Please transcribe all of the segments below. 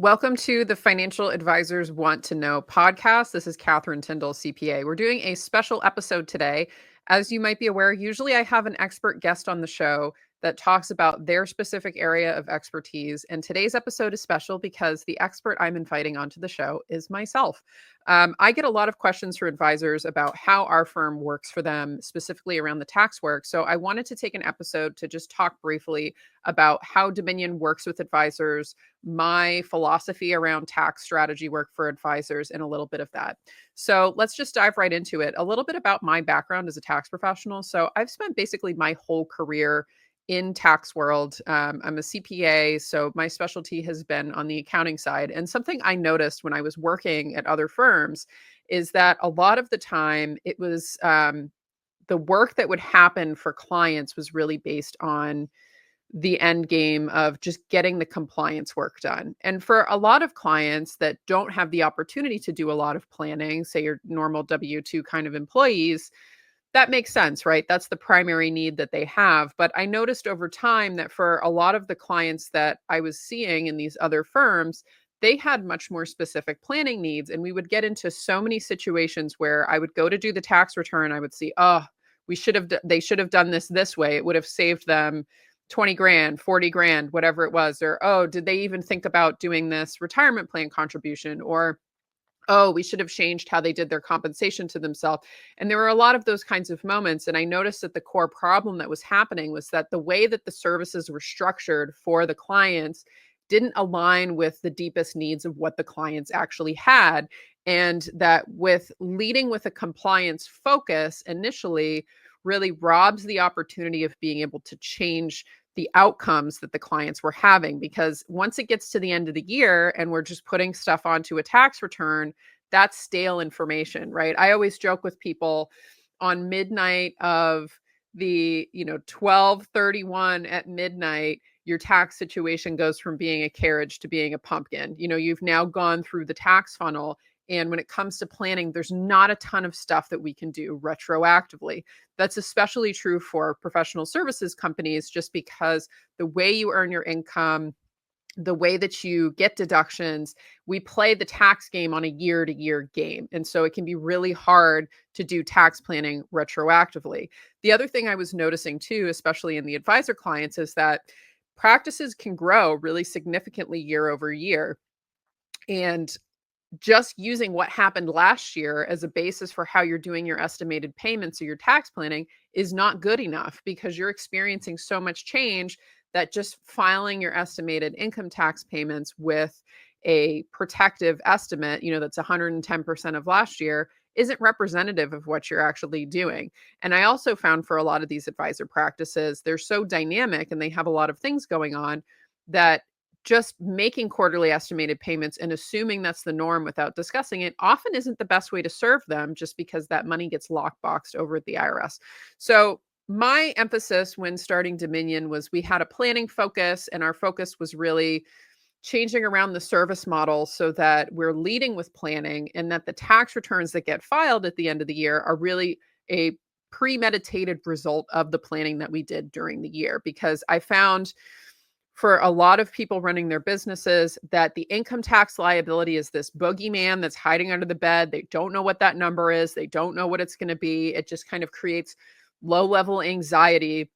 Welcome to the Financial Advisors Want to Know podcast. This is Catherine Tindall, CPA. We're doing a special episode today. As you might be aware, usually I have an expert guest on the show that talks about their specific area of expertise. And today's episode is special because the expert I'm inviting onto the show is myself. I get a lot of questions from advisors about how our firm works for them, specifically around the tax work. So I wanted to take an episode to just talk briefly about how Dominion works with advisors, my philosophy around tax strategy work for advisors, and a little bit of that. So let's just dive right into it. A little bit about my background as a tax professional. So I've spent basically my whole career in tax world. I'm a CPA, so my specialty has been on the accounting side. And something I noticed when I was working at other firms is that a lot of the time it was the work that would happen for clients was really based on the end game of just getting the compliance work done. And for a lot of clients that don't have the opportunity to do a lot of planning, say your normal W-2 kind of employees, that makes sense, right? That's the primary need that they have. But I noticed over time that for a lot of the clients that I was seeing in these other firms, they had much more specific planning needs. And we would get into so many situations where I would go to do the tax return. I would see, oh, they should have done this way. It would have saved them 20 grand, 40 grand, whatever it was. Or, oh, did they even think about doing this retirement plan contribution? Or, oh, we should have changed how they did their compensation to themselves. And there were a lot of those kinds of moments. And I noticed that the core problem that was happening was that the way that the services were structured for the clients didn't align with the deepest needs of what the clients actually had. And that with leading with a compliance focus initially really robs the opportunity of being able to change the outcomes that the clients were having. Because once it gets to the end of the year and we're just putting stuff onto a tax return, that's stale information, right? I always joke with people on midnight of the 12:31 at midnight, your tax situation goes from being a carriage to being a pumpkin. You've now gone through the tax funnel. And when it comes to planning, there's not a ton of stuff that we can do retroactively. That's especially true for professional services companies, just because the way you earn your income, the way that you get deductions, we play the tax game on a year to year game. And so it can be really hard to do tax planning retroactively. The other thing I was noticing too, especially in the advisor clients, is that practices can grow really significantly year over year. And just using what happened last year as a basis for how you're doing your estimated payments or your tax planning is not good enough, because you're experiencing so much change that just filing your estimated income tax payments with a protective estimate, that's 110% of last year, isn't representative of what you're actually doing. And I also found for a lot of these advisor practices, they're so dynamic and they have a lot of things going on that just making quarterly estimated payments and assuming that's the norm without discussing it often isn't the best way to serve them, just because that money gets lockboxed over at the IRS. So my emphasis when starting Dominion was we had a planning focus, and our focus was really changing around the service model so that we're leading with planning, and that the tax returns that get filed at the end of the year are really a premeditated result of the planning that we did during the year. Because I found for a lot of people running their businesses that the income tax liability is this boogeyman that's hiding under the bed. They don't know what that number is. They don't know what it's going to be. It just kind of creates low-level anxiety.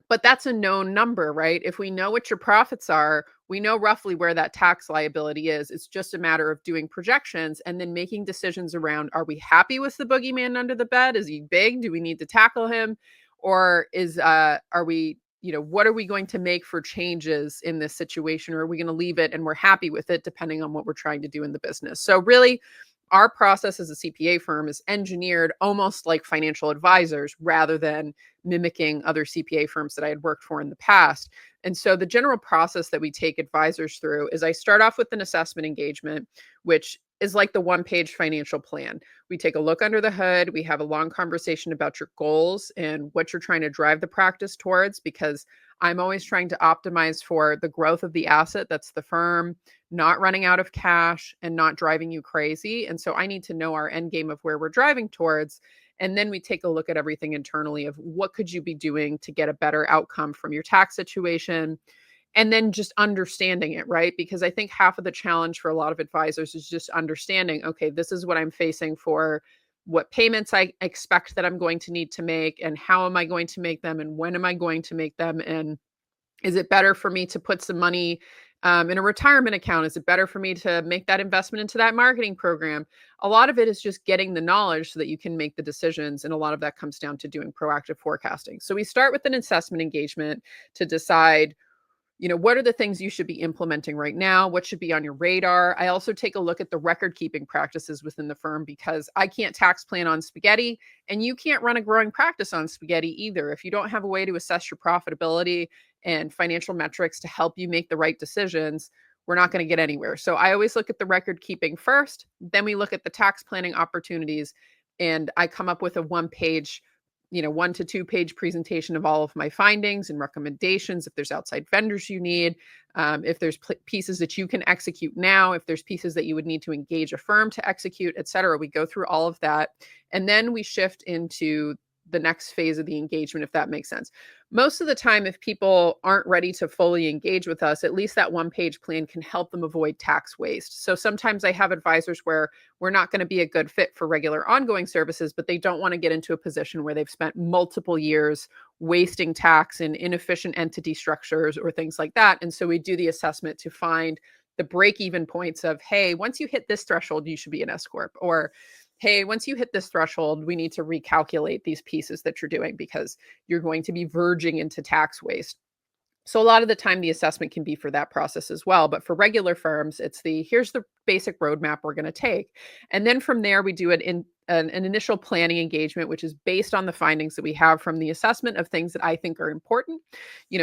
But that's a known number, right? If we know what your profits are, we know roughly where that tax liability is. It's just a matter of doing projections and then making decisions around, are we happy with the boogeyman under the bed? Is he big? Do we need to tackle him? Or are we what are we going to make for changes in this situation? Or are we going to leave it and we're happy with it, depending on what we're trying to do in the business? So really, our process as a CPA firm is engineered almost like financial advisors rather than mimicking other CPA firms that I had worked for in the past. And so the general process that we take advisors through is I start off with an assessment engagement, which is like the one-page financial plan. We take a look under the hood. We have a long conversation about your goals and what you're trying to drive the practice towards, because I'm always trying to optimize for the growth of the asset that's the firm, not running out of cash and not driving you crazy. And so I need to know our end game of where we're driving towards. And then we take a look at everything internally of what could you be doing to get a better outcome from your tax situation. And then just understanding it, right? Because I think half of the challenge for a lot of advisors is just understanding, okay, this is what I'm facing for what payments I expect that I'm going to need to make, and how am I going to make them, and when am I going to make them, and is it better for me to put some money in a retirement account? Is it better for me to make that investment into that marketing program? A lot of it is just getting the knowledge so that you can make the decisions. And a lot of that comes down to doing proactive forecasting. So we start with an assessment engagement to decide, what are the things you should be implementing right now? What should be on your radar? I also take a look at the record keeping practices within the firm, because I can't tax plan on spaghetti, and you can't run a growing practice on spaghetti either. If you don't have a way to assess your profitability and financial metrics to help you make the right decisions, we're not going to get anywhere. So I always look at the record keeping first, then we look at the tax planning opportunities, and I come up with a one to two page presentation of all of my findings and recommendations. If there's outside vendors you need, if there's pieces that you can execute now, if there's pieces that you would need to engage a firm to execute, et cetera, we go through all of that. And then we shift into the next phase of the engagement, if that makes sense. Most of the time, if people aren't ready to fully engage with us, at least that one-page plan can help them avoid tax waste. So sometimes I have advisors where we're not going to be a good fit for regular ongoing services, but they don't want to get into a position where they've spent multiple years wasting tax in inefficient entity structures or things like that. And so we do the assessment to find the break-even points of, hey, once you hit this threshold, you should be an S corp, or hey, once you hit this threshold, we need to recalculate these pieces that you're doing because you're going to be verging into tax waste. So a lot of the time the assessment can be for that process as well. But for regular firms, it's here's the basic roadmap we're going to take. And then from there, we do an initial planning engagement, which is based on the findings that we have from the assessment of things that I think are important.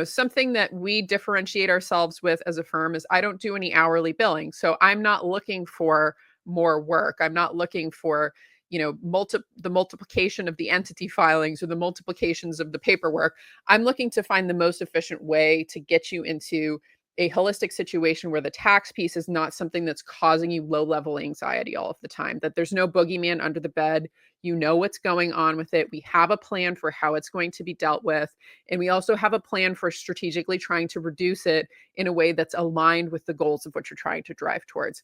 Something that we differentiate ourselves with as a firm is I don't do any hourly billing. So I'm not looking for more work. I'm not looking for, the multiplication of the entity filings or the multiplications of the paperwork. I'm looking to find the most efficient way to get you into a holistic situation where the tax piece is not something that's causing you low-level anxiety all of the time, that there's no boogeyman under the bed. You know what's going on with it. We have a plan for how it's going to be dealt with. And we also have a plan for strategically trying to reduce it in a way that's aligned with the goals of what you're trying to drive towards.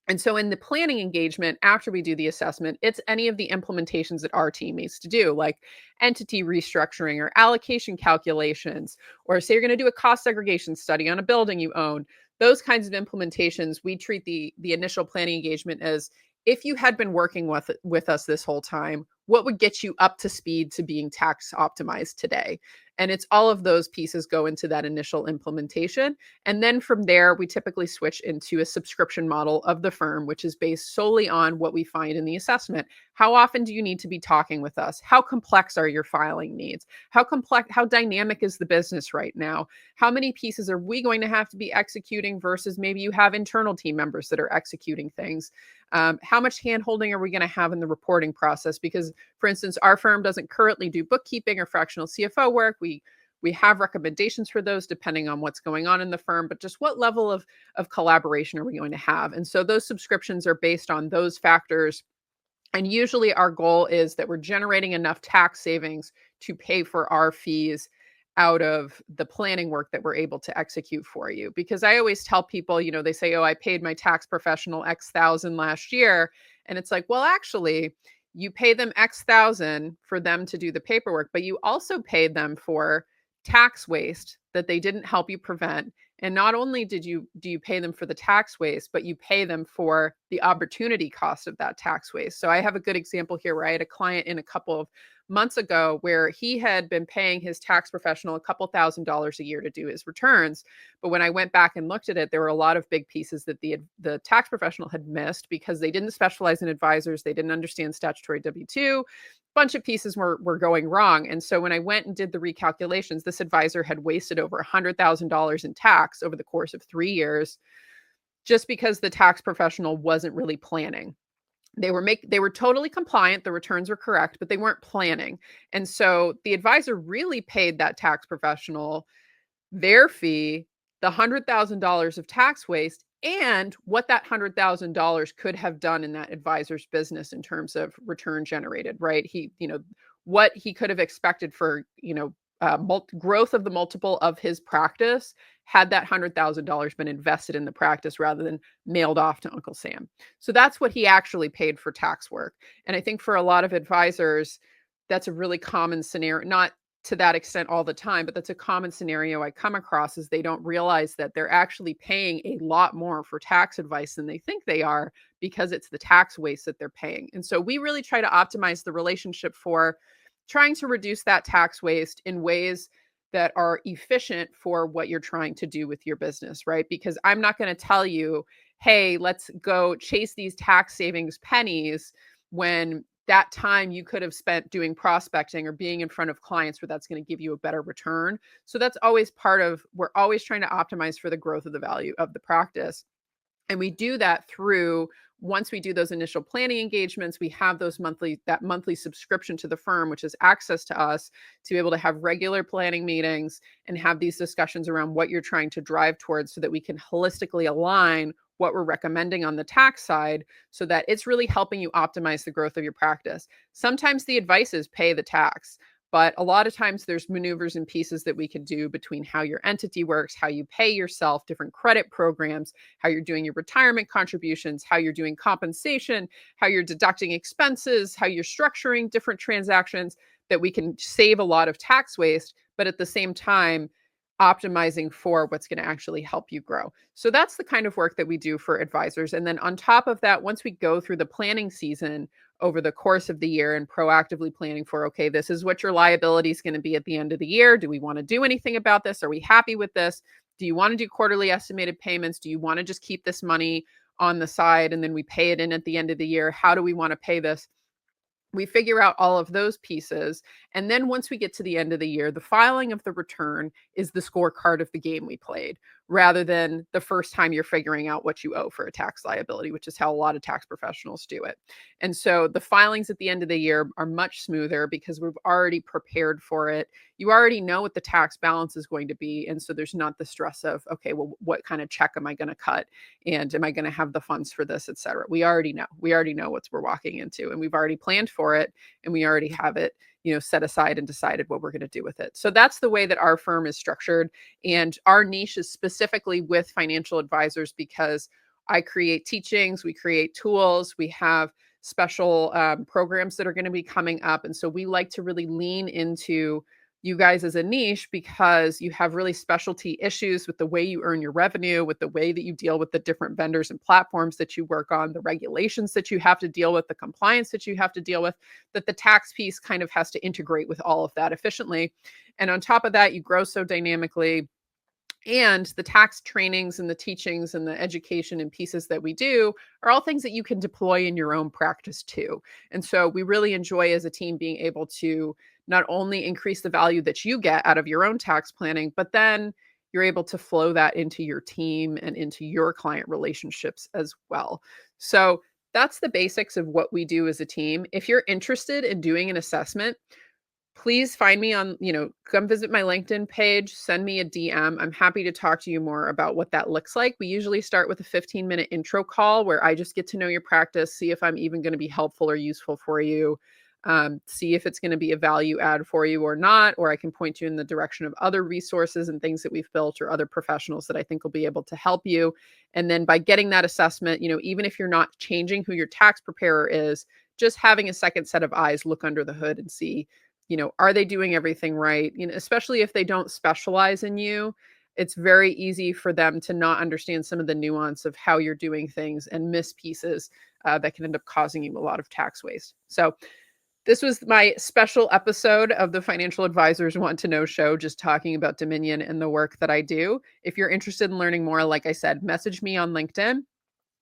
And so in the planning engagement, after we do the assessment, it's any of the implementations that our team needs to do, like entity restructuring or allocation calculations, or say you're going to do a cost segregation study on a building you own. Those kinds of implementations, we treat the initial planning engagement as, if you had been working with us this whole time, what would get you up to speed to being tax optimized today? And it's all of those pieces go into that initial implementation. And then from there, we typically switch into a subscription model of the firm, which is based solely on what we find in the assessment. How often do you need to be talking with us? How complex are your filing needs? How dynamic is the business right now? How many pieces are we going to have to be executing versus maybe you have internal team members that are executing things? How much handholding are we going to have in the reporting process? Because, for instance, our firm doesn't currently do bookkeeping or fractional CFO work. We have recommendations for those depending on what's going on in the firm, but just what level of collaboration are we going to have? And so those subscriptions are based on those factors. And usually our goal is that we're generating enough tax savings to pay for our fees out of the planning work that we're able to execute for you. Because I always tell people, they say, oh, I paid my tax professional X thousand last year. And it's like, well, actually, you pay them X thousand for them to do the paperwork, but you also paid them for tax waste that they didn't help you prevent. And not only do you pay them for the tax waste, but you pay them for the opportunity cost of that tax waste. So I have a good example here where I had a client in a couple of months ago where he had been paying his tax professional a couple $1,000s a year to do his returns. But when I went back and looked at it, there were a lot of big pieces that the tax professional had missed because they didn't specialize in advisors. They didn't understand statutory W-2. Bunch of pieces were going wrong. And so when I went and did the recalculations, this advisor had wasted over $100,000 in tax over the course of 3 years just because the tax professional wasn't really planning. They were totally compliant, the returns were correct, but they weren't planning. And so the advisor really paid that tax professional their fee, the $100,000 of tax waste, and what that $100,000 could have done in that advisor's business in terms of return generated, right? What he could have expected for, growth of the multiple of his practice had that $100,000 been invested in the practice rather than mailed off to Uncle Sam. So that's what he actually paid for tax work. And I think for a lot of advisors, that's a really common scenario, not to that extent all the time, but that's a common scenario I come across is they don't realize that they're actually paying a lot more for tax advice than they think they are because it's the tax waste that they're paying. And so we really try to optimize the relationship for trying to reduce that tax waste in ways that are efficient for what you're trying to do with your business, right? Because I'm not going to tell you, hey, let's go chase these tax savings pennies when that time you could have spent doing prospecting or being in front of clients where that's going to give you a better return. So that's always part of, we're always trying to optimize for the growth of the value of the practice. And we do that through, once we do those initial planning engagements, we have that monthly subscription to the firm, which is access to us to be able to have regular planning meetings and have these discussions around what you're trying to drive towards so that we can holistically align what we're recommending on the tax side so that it's really helping you optimize the growth of your practice. Sometimes the advice is pay the tax. But a lot of times there's maneuvers and pieces that we can do between how your entity works, how you pay yourself, different credit programs, how you're doing your retirement contributions, how you're doing compensation, how you're deducting expenses, how you're structuring different transactions that we can save a lot of tax waste, but at the same time, optimizing for what's going to actually help you grow. So that's the kind of work that we do for advisors. And then on top of that, once we go through the planning season over the course of the year and proactively planning for, okay, this is what your liability is going to be at the end of the year. Do we want to do anything about this? Are we happy with this? Do you want to do quarterly estimated payments? Do you want to just keep this money on the side and then we pay it in at the end of the year? How do we want to pay this? We figure out all of those pieces. And then once we get to the end of the year, the filing of the return is the scorecard of the game we played, rather than the first time you're figuring out what you owe for a tax liability, which is how a lot of tax professionals do it. And so the filings at the end of the year are much smoother because we've already prepared for it. You already know what the tax balance is going to be. And so there's not the stress of, okay, well, what kind of check am I going to cut? And am I going to have the funds for this, et cetera? We already know what we're walking into, and we've already planned for it, and we already have it, set aside and decided what we're going to do with it. So that's the way that our firm is structured. And our niche is specifically with financial advisors because I create teachings, we create tools, we have special programs that are going to be coming up. And so we like to really lean into you guys as a niche because you have really specialty issues with the way you earn your revenue, with the way that you deal with the different vendors and platforms that you work on, the regulations that you have to deal with, the compliance that you have to deal with, that the tax piece kind of has to integrate with all of that efficiently. And on top of that, you grow so dynamically. And the tax trainings and the teachings and the education and pieces that we do are all things that you can deploy in your own practice too. And so we really enjoy as a team being able to not only increase the value that you get out of your own tax planning, but then you're able to flow that into your team and into your client relationships as well. So that's the basics of what we do as a team. If you're interested in doing an assessment, please find me on, come visit my LinkedIn page, send me a DM. I'm happy to talk to you more about what that looks like. We usually start with a 15-minute intro call where I just get to know your practice, see if I'm even going to be helpful or useful for you, see if it's going to be a value add for you or not, or I can point you in the direction of other resources and things that we've built or other professionals that I think will be able to help you. And then by getting that assessment, even if you're not changing who your tax preparer is, just having a second set of eyes look under the hood and see, are they doing everything right? Especially if they don't specialize in you, it's very easy for them to not understand some of the nuance of how you're doing things and miss pieces that can end up causing you a lot of tax waste. So this was my special episode of the Financial Advisors Want to Know show, just talking about Dominion and the work that I do. If you're interested in learning more, like I said, message me on LinkedIn.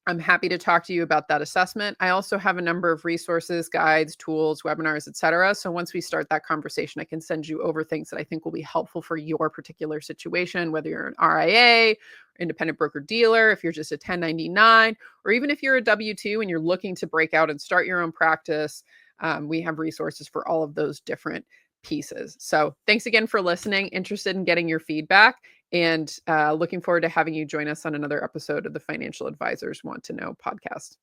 I'm happy to talk to you about that assessment. I also have a number of resources, guides, tools, webinars, etc. So once we start that conversation, I can send you over things that I think will be helpful for your particular situation, whether you're an RIA, independent broker dealer, if you're just a 1099, or even if you're a W-2 and you're looking to break out and start your own practice. We have resources for all of those different pieces. So thanks again for listening, interested in getting your feedback, and looking forward to having you join us on another episode of the Financial Advisors Want to Know podcast.